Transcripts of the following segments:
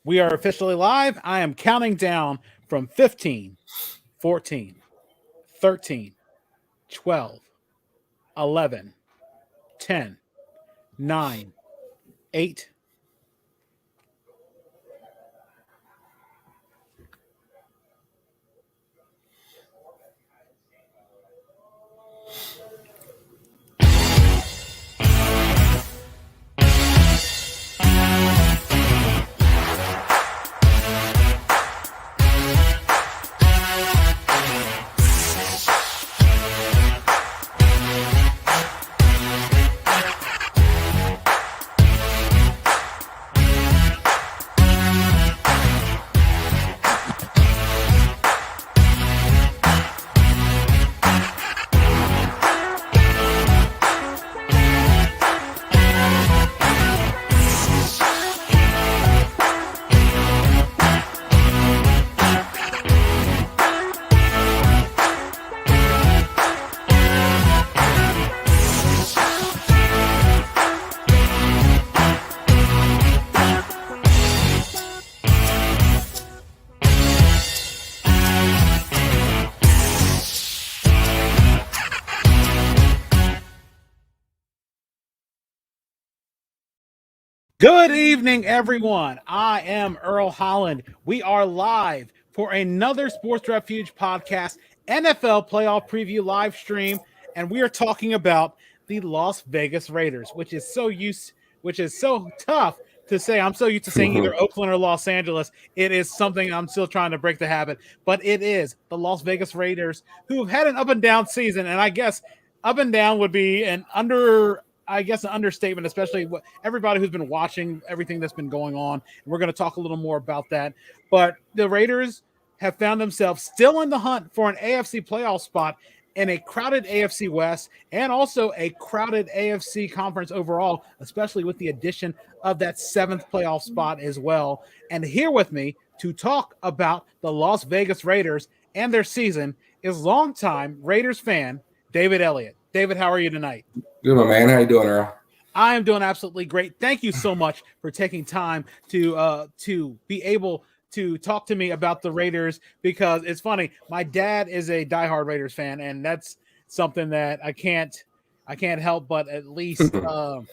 We are officially live. I am counting down from 15, 14, 13, 12, 11, 10, 9, 8. Good evening, everyone. I am Earl Holland. We are live for another Sports Refuge podcast, NFL playoff preview live stream, and we are talking about the Las Vegas Raiders, which is so tough to say. I'm so used to saying either Oakland or Los Angeles. It is something I'm still trying to break the habit, but it is the Las Vegas Raiders who have had an up and down season, and I guess up and down would be an understatement, especially everybody who's been watching everything that's been going on. We're going to talk a little more about that. But the Raiders have found themselves still in the hunt for an AFC playoff spot in a crowded AFC West and also a crowded AFC conference overall, especially with the addition of that seventh playoff spot as well. And here with me to talk about the Las Vegas Raiders and their season is longtime Raiders fan David Elliott. David, how are you tonight? Good, my man. How you doing, Earl? I am doing absolutely great. Thank you so much for taking time to be able to talk to me about the Raiders, because it's funny. My dad is a diehard Raiders fan, and that's something that I can't help but at least at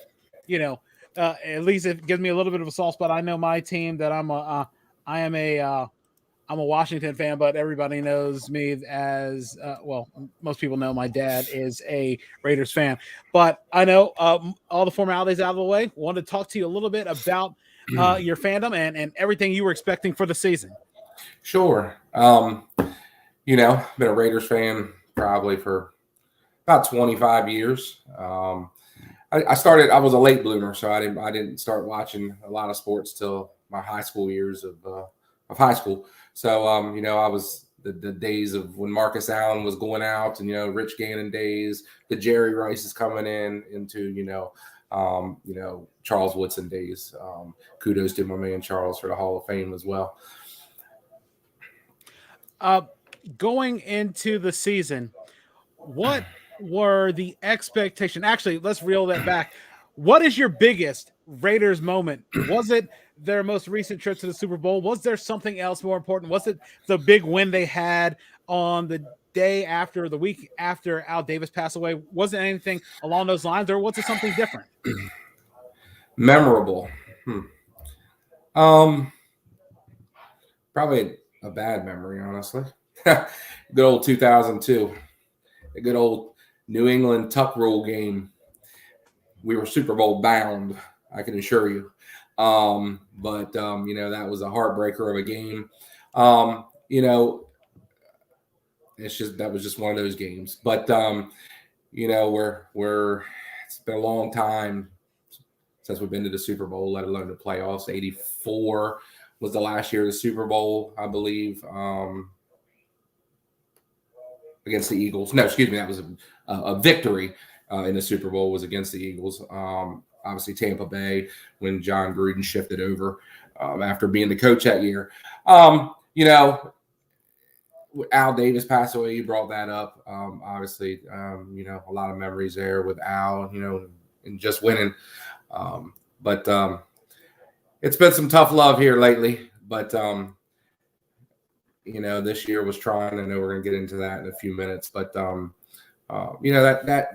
least it gives me a little bit of a soft spot. I know my team that I'm a Washington fan, but everybody knows me as most people know my dad is a Raiders fan. But I know all the formalities out of the way. Wanted to talk to you a little bit about your fandom and everything you were expecting for the season. Sure. Been a Raiders fan probably for about 25 years. I was a late bloomer, so I didn't start watching a lot of sports till my high school years of high school. So, I was the days of when Marcus Allen was going out and, Rich Gannon days, the Jerry Rice is coming into, Charles Woodson days. Kudos to my man Charles for the Hall of Fame as well. Going into the season, what were the expectations? Actually, let's reel that back. What is your biggest Raiders moment? Was it their most recent trip to the Super Bowl? Was there something else more important? Was it the big win they had on the week after Al Davis passed away? Was it anything along those lines, or was it something different? Memorable. Probably a bad memory, honestly. Good old 2002. A good old New England Tuck Rule game. We were Super Bowl bound, I can assure you. But that was a heartbreaker of a game. That was just one of those games. But it's been a long time since we've been to the Super Bowl, let alone the playoffs. 84 was the last year of the Super Bowl, I believe, against the Eagles. No, excuse me, that was a victory in the Super Bowl was against the Eagles. Obviously, Tampa Bay when John Gruden shifted over after being the coach that year. Al Davis passed away. You brought that up. Obviously, a lot of memories there with Al, and just winning. But it's been some tough love here lately, but this year was trying. I know we're going to get into that in a few minutes, but that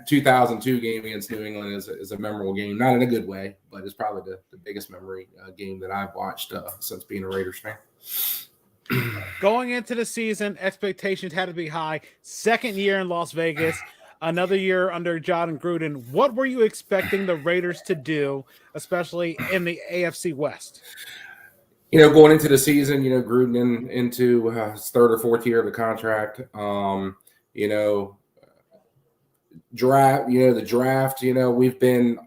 2002 game against New England is a memorable game, not in a good way, but it's probably the biggest memory game that I've watched since being a Raiders fan. Going into the season, expectations had to be high. Second year in Las Vegas, another year under John Gruden. What were you expecting the Raiders to do, especially in the AFC West? Going into the season, Gruden into his third or fourth year of the contract. Draft, the draft, we've been,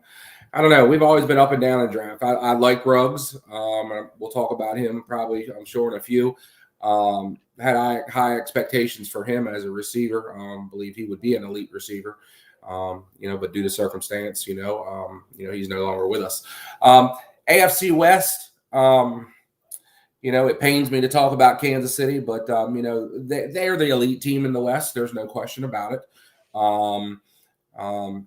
I don't know, we've always been up and down in draft. I like Ruggs. We'll talk about him probably, I'm sure, in a few. Had high expectations for him as a receiver. Believe he would be an elite receiver. But due to circumstance, he's no longer with us. AFC West, it pains me to talk about Kansas City, but they're the elite team in the West. There's no question about it.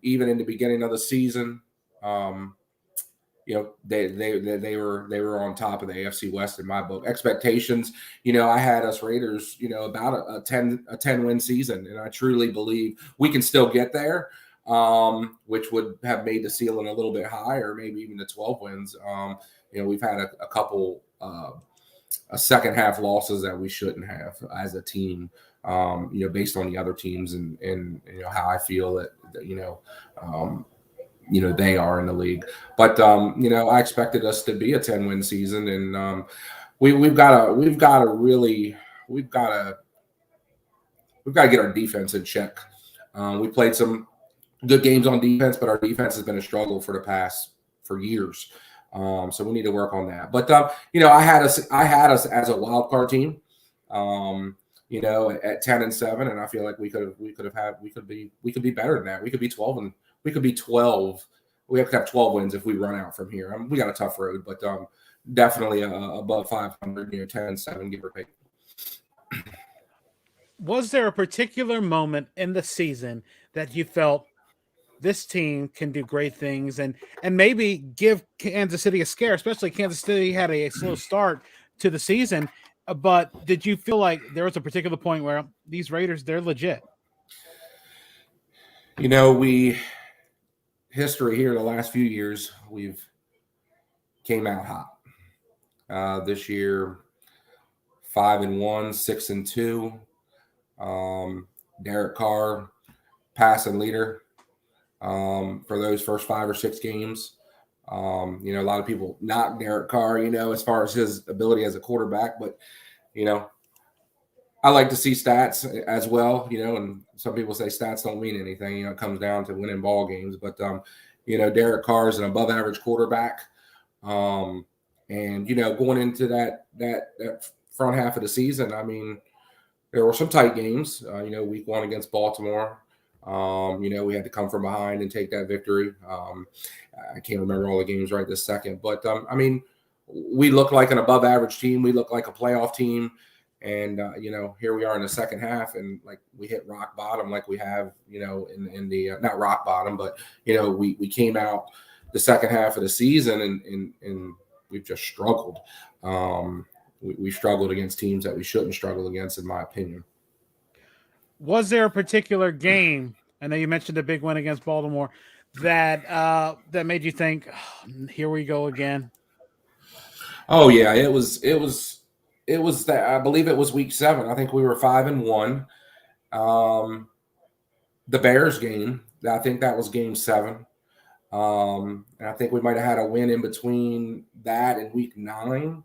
Even in the beginning of the season, they were on top of the AFC West in my book. Expectations, I had us Raiders, about a 10 win season, and I truly believe we can still get there, which would have made the ceiling a little bit higher, maybe even the 12 wins. We've had a couple second half losses that we shouldn't have as a team. Based on the other teams and how I feel that they are in the league. But I expected us to be a 10-win season, and we've got to get our defense in check. We played some good games on defense, but our defense has been a struggle for years. So we need to work on that. But I had us as a wild card team. At 10-7, and I feel like we could be better than that. We could be 12 and we could be 12. We have to have 12 wins if we run out from here. We got a tough road, but definitely above 500, 10-7, give or take. Was there a particular moment in the season that you felt this team can do great things and maybe give Kansas City a scare, especially Kansas City had a slow start to the season? But did you feel like there was a particular point where these Raiders, they're legit? History here the last few years, we've came out hot. This year, 5-1, 6-2. Derek Carr, passing leader for those first 5 or 6 games. A lot of people knock Derek Carr, as far as his ability as a quarterback, but, I like to see stats as well, and some people say stats don't mean anything, it comes down to winning ball games, but, Derek Carr is an above average quarterback. And, going into that front half of the season, there were some tight games, week 1 against Baltimore. We had to come from behind and take that victory. I can't remember all the games right this second, but we look like an above average team. We look like a playoff team. And, here we are in the second half, and like we hit rock bottom, like we have, in the not rock bottom, but, we came out the second half of the season and we've just struggled. We struggled against teams that we shouldn't struggle against, in my opinion. Was there a particular game, I know you mentioned the big win against Baltimore, that made you think, oh, here we go again? Oh yeah, it was that, I believe it was week 7. I think we were 5-1. The Bears game, I think that was game 7. And I think we might have had a win in between that and week 9.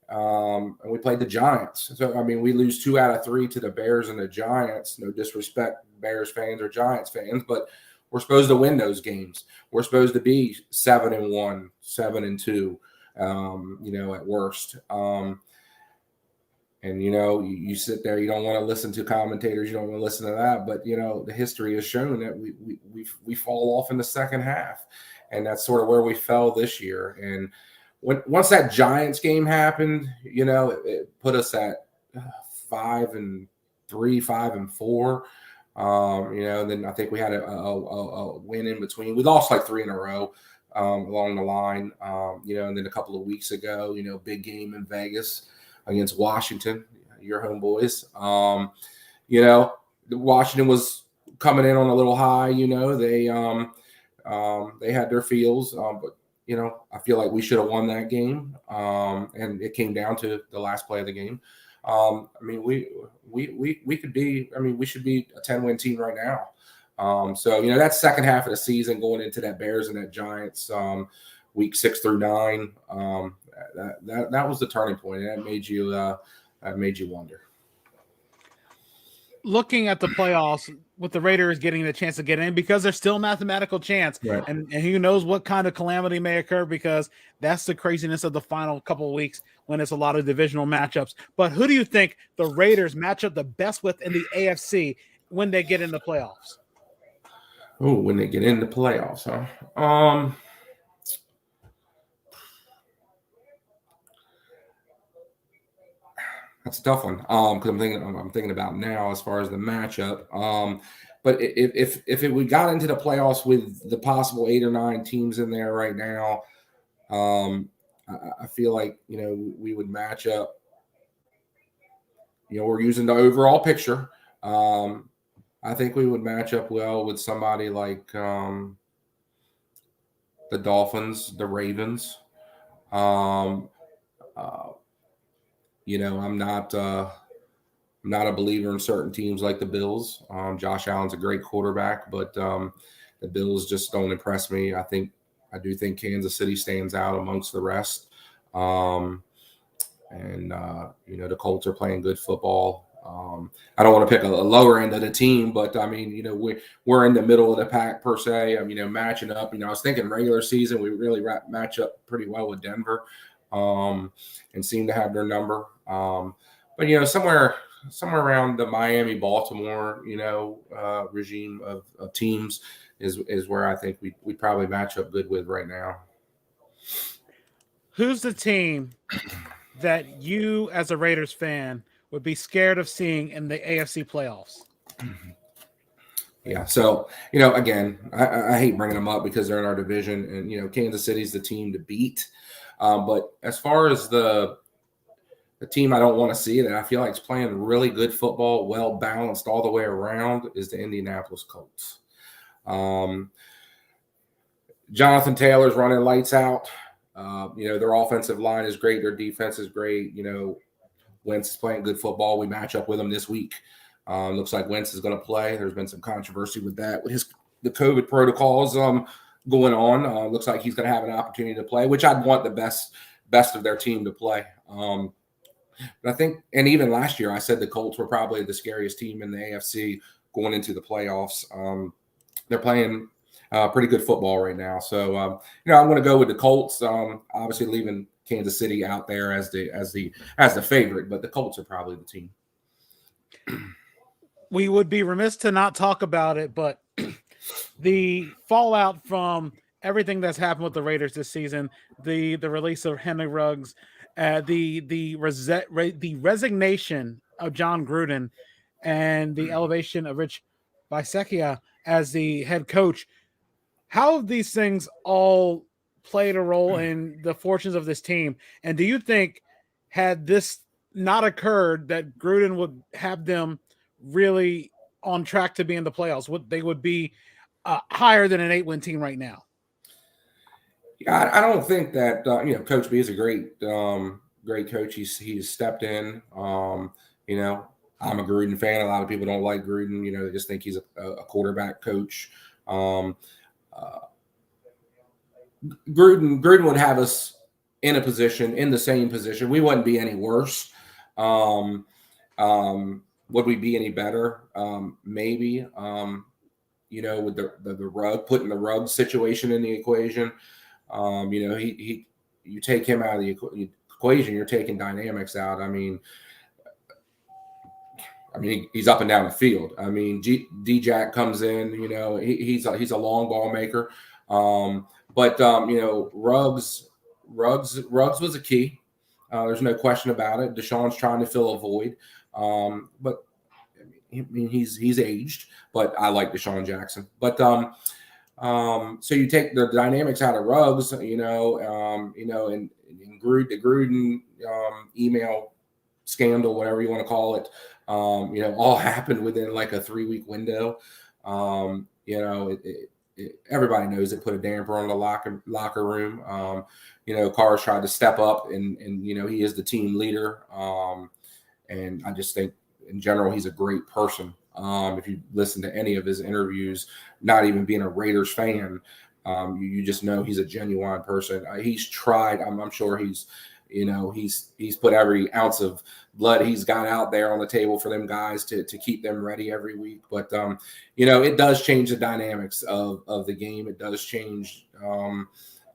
And we played the Giants. So, we lose 2 out of 3 to the Bears and the Giants. No disrespect, Bears fans or Giants fans, but we're supposed to win those games. We're supposed to be 7-1, 7-2, at worst. And, you sit there, you don't want to listen to commentators, you don't want to listen to that. But, the history has shown that we fall off in the second half. And that's sort of where we fell this year. And once that Giants game happened, it put us at 5-3, 5-4. Then I think we had a win in between. We lost like 3 in a row. along the line. And then a couple of weeks ago, big game in Vegas against Washington, your homeboys. Washington was coming in on a little high. They had their feels, but I feel like we should have won that game, and it came down to the last play of the game. We could be. We should be a 10-win team right now. That second half of the season going into that Bears and that Giants week 6 through 9. That was the turning point. That made you wonder. Looking at the playoffs with the Raiders getting the chance to get in because there's still a mathematical chance, right. and who knows what kind of calamity may occur, because that's the craziness of the final couple of weeks when it's a lot of divisional matchups. But who do you think the Raiders match up the best with in the AFC when they get in the playoffs? Oh, when they get in the playoffs, huh? That's a tough one. Because I'm thinking about now as far as the matchup. But if we got into the playoffs with the possible 8 or 9 teams in there right now, I feel like we would match up. We're using the overall picture. I think we would match up well with somebody like the Dolphins, the Ravens. I'm not a believer in certain teams like the Bills. Josh Allen's a great quarterback, but the Bills just don't impress me. I do think Kansas City stands out amongst the rest. The Colts are playing good football. I don't want to pick a lower end of the team, but we're in the middle of the pack per se. Matching up. I was thinking regular season we really match up pretty well with Denver, and seem to have their number. But somewhere around the Miami, Baltimore, regime of teams is where I think we probably match up good with right now. Who's the team that you, as a Raiders fan, would be scared of seeing in the AFC playoffs? Yeah. So, again, I hate bringing them up because they're in our division, and, Kansas City's the team to beat. But as far as the team I don't want to see that I feel like is playing really good football, well balanced all the way around, is the Indianapolis Colts. Jonathan Taylor's running lights out. Their offensive line is great. Their defense is great. Wentz is playing good football. We match up with them this week. Looks like Wentz is going to play. There's been some controversy with that, with the COVID protocols going on. Looks like he's going to have an opportunity to play, which I'd want the best of their team to play. But I think, and even last year, I said the Colts were probably the scariest team in the AFC going into the playoffs. They're playing pretty good football right now. So, I'm going to go with the Colts. Obviously, leaving Kansas City out there as the favorite, but the Colts are probably the team. We would be remiss to not talk about it, but the fallout from everything that's happened with the Raiders this season, the release of Henry Ruggs, the resignation of John Gruden, and the elevation of Rich Bisaccia as the head coach. How have these things all played a role in the fortunes of this team? And do you think, had this not occurred, that Gruden would have them really on track to be in the playoffs? They would be higher than an 8-win team right now? Yeah, I don't think that Coach B is a great coach. He's stepped in. I'm a Gruden fan. A lot of people don't like Gruden. They just think he's a quarterback coach. Gruden would have us in the same position. We wouldn't be any worse. Would we be any better? Maybe. With the rug, putting the rug situation in the equation. You take him out of the equation, you're taking dynamics out. He's up and down the field. D-Jack comes in, he's a long ball maker. But Ruggs was a key. There's no question about it. Deshaun's trying to fill a void. But he's aged, but I like Deshaun Jackson. But So you take the dynamics out of Ruggs, and the Gruden email scandal, whatever you want to call it, all happened within like a 3-week window. Everybody knows it put a damper on the locker room. Carr's tried to step up, and he is the team leader. And I just think in general he's a great person. If you listen to any of his interviews, not even being a Raiders fan, you just know he's a genuine person. He's tried. I'm sure he's put every ounce of blood he's got out there on the table for them guys to keep them ready every week. But it does change the dynamics of the game. It does change.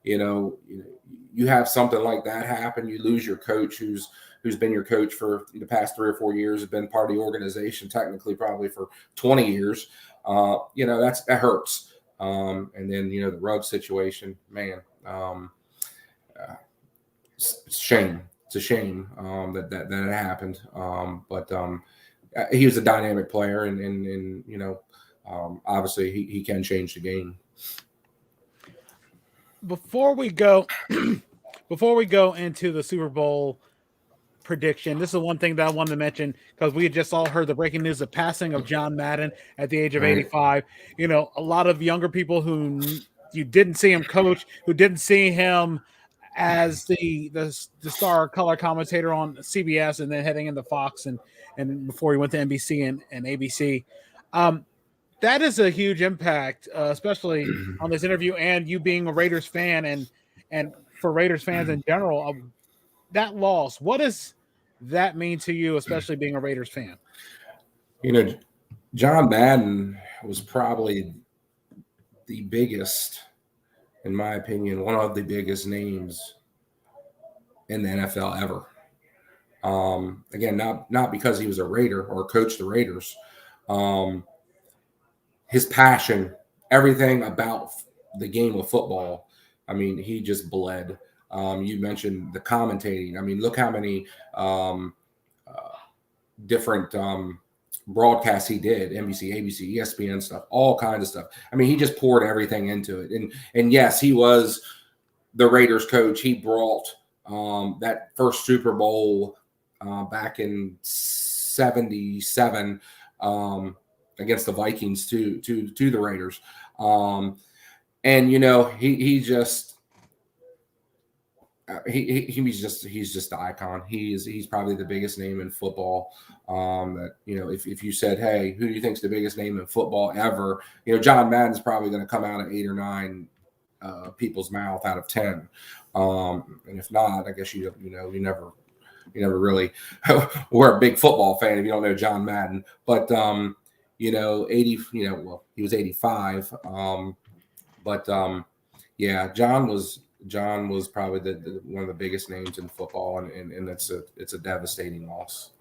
You have something like that happen. You lose your coach who's been your coach for the past 3 or 4 years, has been part of the organization technically probably for 20 years. That hurts. And then, the Ruggs situation, man, it's a shame. It's a shame that it happened. But he was a dynamic player, and obviously he can change the game. Before we go into the Super Bowl prediction, this is one thing that I wanted to mention because we had just all heard the breaking news, the passing of John Madden at the age of 85. A lot of younger people who you didn't see him coach, who didn't see him as the star color commentator on CBS and then heading into Fox and before he went to NBC and ABC. That is a huge impact, especially on this interview, and you being a Raiders fan and for Raiders fans in general. That loss, what does that mean to you, especially being a Raiders fan? John Madden was probably the biggest, in my opinion, one of the biggest names in the NFL ever. Again, not because he was a Raider or coached the Raiders. His passion, everything about the game of football, he just bled. You mentioned the commentating. Look how many different broadcasts he did, NBC, ABC, ESPN stuff, all kinds of stuff. He just poured everything into it. And yes, he was the Raiders coach. He brought that first Super Bowl back in '77 against the Vikings to the Raiders. He's just the icon. He's probably the biggest name in football. If you said, hey, who do you think's the biggest name in football ever? John Madden's probably going to come out of 8 or 9 people's mouth out of 10. And if not, I guess you never really were a big football fan if you don't know John Madden. But 80, he was 85. John was probably one of the biggest names in football, and it's a devastating loss.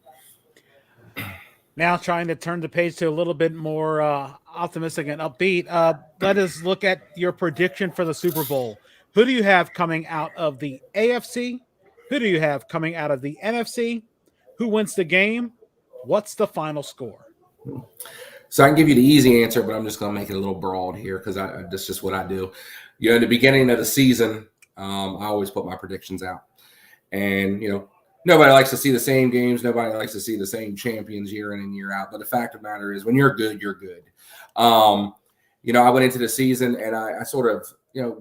Now trying to turn the page to a little bit more optimistic and upbeat. Let us look at your prediction for the Super Bowl. Who do you have coming out of the AFC? Who do you have coming out of the NFC? Who wins the game? What's the final score? So I can give you the easy answer, but I'm just going to make it a little broad here because that's just what I do. In the beginning of the season, I always put my predictions out. And, nobody likes to see the same games. Nobody likes to see the same champions year in and year out. But the fact of the matter is when you're good, you're good. I went into the season and I sort of,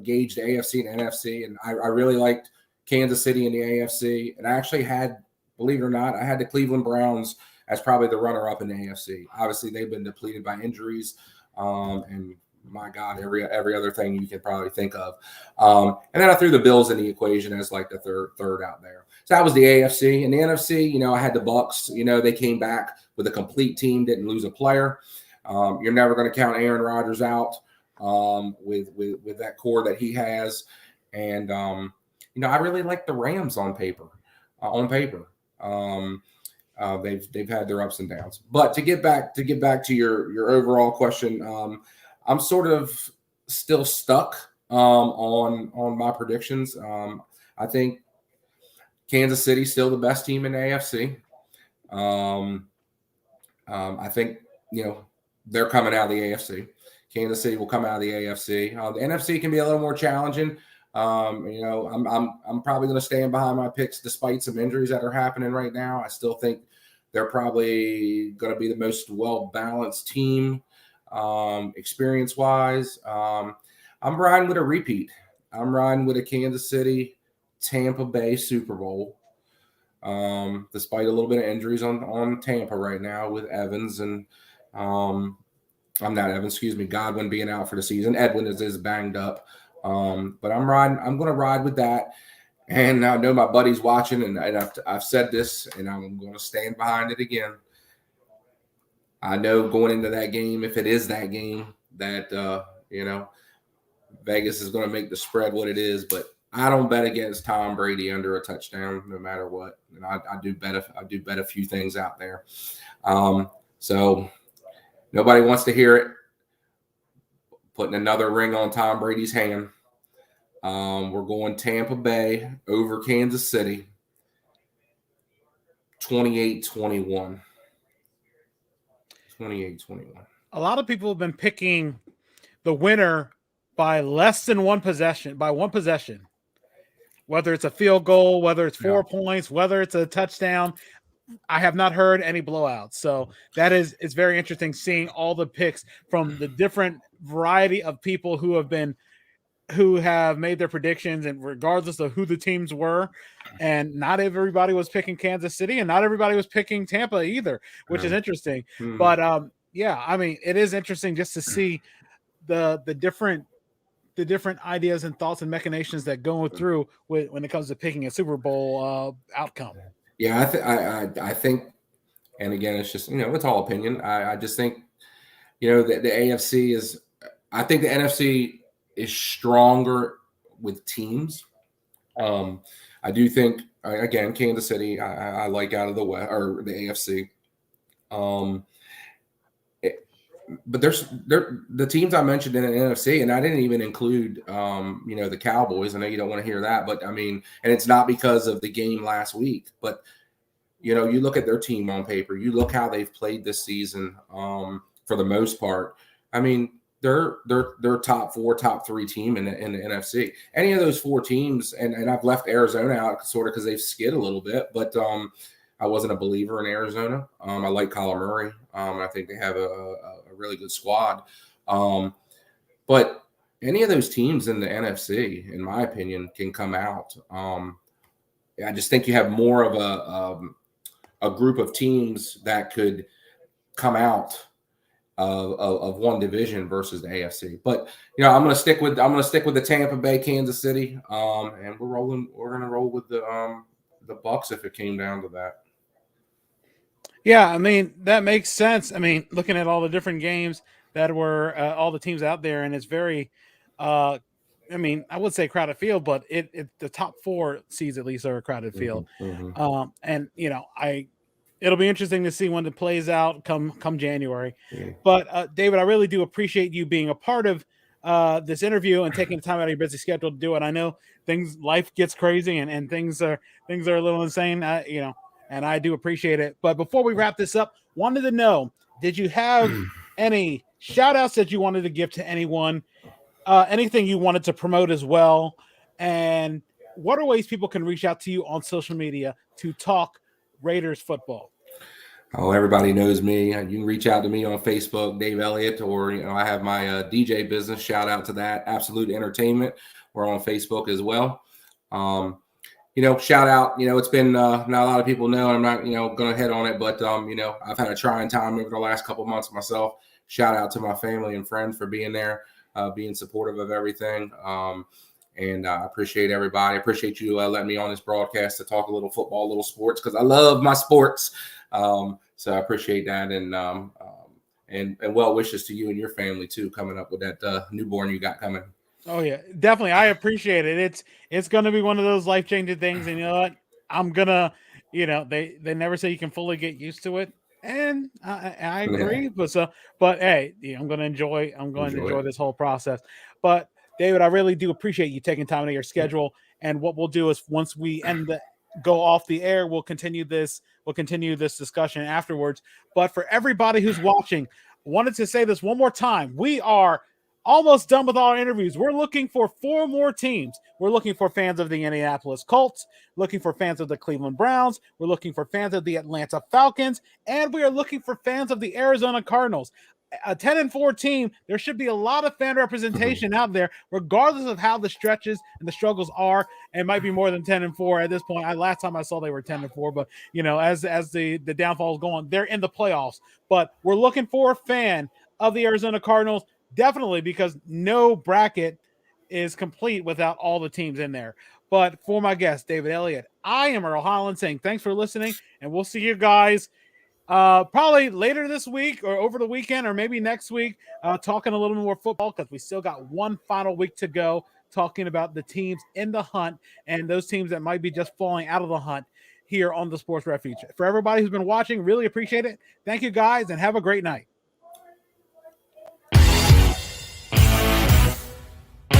gauged the AFC and NFC. And I really liked Kansas City in the AFC. And I actually had, believe it or not, I had the Cleveland Browns as probably the runner-up in the AFC. Obviously, they've been depleted by injuries. And my God, every other thing you can probably think of. And then I threw the Bills in the equation as like the third out there. So that was the AFC. And the NFC, I had the Bucks. They came back with a complete team, didn't lose a player. You're never going to count Aaron Rodgers out with that core that he has. And, I really like the Rams on paper. They've had their ups and downs. But to get back to your overall question, I'm sort of still stuck on my predictions. I think Kansas City's still the best team in the AFC. I think they're coming out of the AFC. Kansas City will come out of the AFC. The NFC can be a little more challenging. I'm probably going to stand behind my picks despite some injuries that are happening right now. I still think they're probably going to be the most well-balanced team experience-wise. I'm riding with a repeat. I'm riding with a Kansas City, Tampa Bay Super Bowl. Despite a little bit of injuries on Tampa right now with Evans and I'm not Evans, Godwin being out for the season. Edwin is banged up. But I'm going to ride with that. And I know my buddy's watching, and I've said this, and I'm going to stand behind it again. I know going into that game, if it is that game, that Vegas is going to make the spread what it is, but I don't bet against Tom Brady under a touchdown, no matter what. And I do bet a few things out there. So nobody wants to hear it. Putting another ring on Tom Brady's hand. We're going Tampa Bay over Kansas City, 28-21. 28-21. A lot of people have been picking the winner by less than one possession, whether it's a field goal, whether it's 4 points, whether it's a touchdown. I have not heard any blowouts. So it's very interesting seeing all the picks from the different variety of people who have made their predictions, and regardless of who the teams were. And not everybody was picking Kansas City, and not everybody was picking Tampa either, which is interesting. Mm-hmm. But it is interesting just to see the different ideas and thoughts and machinations that go through when it comes to picking a Super Bowl outcome. Yeah, I think, and again, it's just, it's all opinion. I just think, the AFC is, I think the NFC is stronger with teams. I do think, again, Kansas City, I like out of the West or the AFC. But there's the teams I mentioned in the NFC, and I didn't even include, the Cowboys. I know you don't want to hear that, but and it's not because of the game last week, but you look at their team on paper, you look how they've played this season, for the most part. They're top 4, top 3 team in the NFC. Any of those 4 teams, and I've left Arizona out sort of because they've skid a little bit, but I wasn't a believer in Arizona. I like Kyler Murray. I think they have a really good squad. But any of those teams in the NFC, in my opinion, can come out. I just think you have more of a group of teams that could come out of one division versus the AFC. But I'm going to stick with the Tampa Bay, Kansas City, and we're going to roll with the Bucs if it came down to that. Yeah, that makes sense. Looking at all the different games that were all the teams out there, and it's very I would say crowded field, but the top 4 seeds at least are a crowded field. Mm-hmm. And it'll be interesting to see when it plays out come January. Yeah. But David, I really do appreciate you being a part of this interview and taking the time out of your busy schedule to do it. I know life gets crazy and things are a little insane, and I do appreciate it. But before we wrap this up, wanted to know, did you have any shout outs that you wanted to give to anyone, anything you wanted to promote as well? And what are ways people can reach out to you on social media to talk Raiders football? Oh, everybody knows me. You can reach out to me on Facebook, Dave Elliott, or, I have my DJ business. Shout out to that, Absolute Entertainment. We're on Facebook as well. Shout out, it's been, not a lot of people know, and I'm not, going to hit on it, but, I've had a trying time over the last couple of months myself. Shout out to my family and friends for being there, being supportive of everything. And I appreciate everybody. I appreciate you letting me on this broadcast to talk a little football, a little sports, because I love my sports. So I appreciate that. And well wishes to you and your family too, coming up with that newborn you got coming. Oh yeah, definitely. I appreciate it. It's going to be one of those life-changing things. And you know what? I'm going to, they never say you can fully get used to it. And I agree. Yeah. But hey, I'm going to enjoy this whole process. But David, I really do appreciate you taking time out of your schedule. And what we'll do is once we go off the air, we'll continue this discussion afterwards. But for everybody who's watching, wanted to say this one more time. We are almost done with our interviews. We're looking for 4 more teams. We're looking for fans of the Indianapolis Colts, looking for fans of the Cleveland Browns. We're looking for fans of the Atlanta Falcons, and we are looking for fans of the Arizona Cardinals. A 10-4 team, there should be a lot of fan representation out there, regardless of how the stretches and the struggles are. It might be more than 10-4 at this point. Last time I saw they were 10-4, but as the downfall is going, they're in the playoffs. But we're looking for a fan of the Arizona Cardinals, definitely, because no bracket is complete without all the teams in there. But for my guest, David Elliott, I am Earl Holland saying thanks for listening, and we'll see you guys probably later this week or over the weekend or maybe next week, talking a little more football, because we still got one final week to go, talking about the teams in the hunt and those teams that might be just falling out of the hunt here on the Sports Refuge. For everybody who's been watching, really appreciate it. Thank you guys, and have a great night.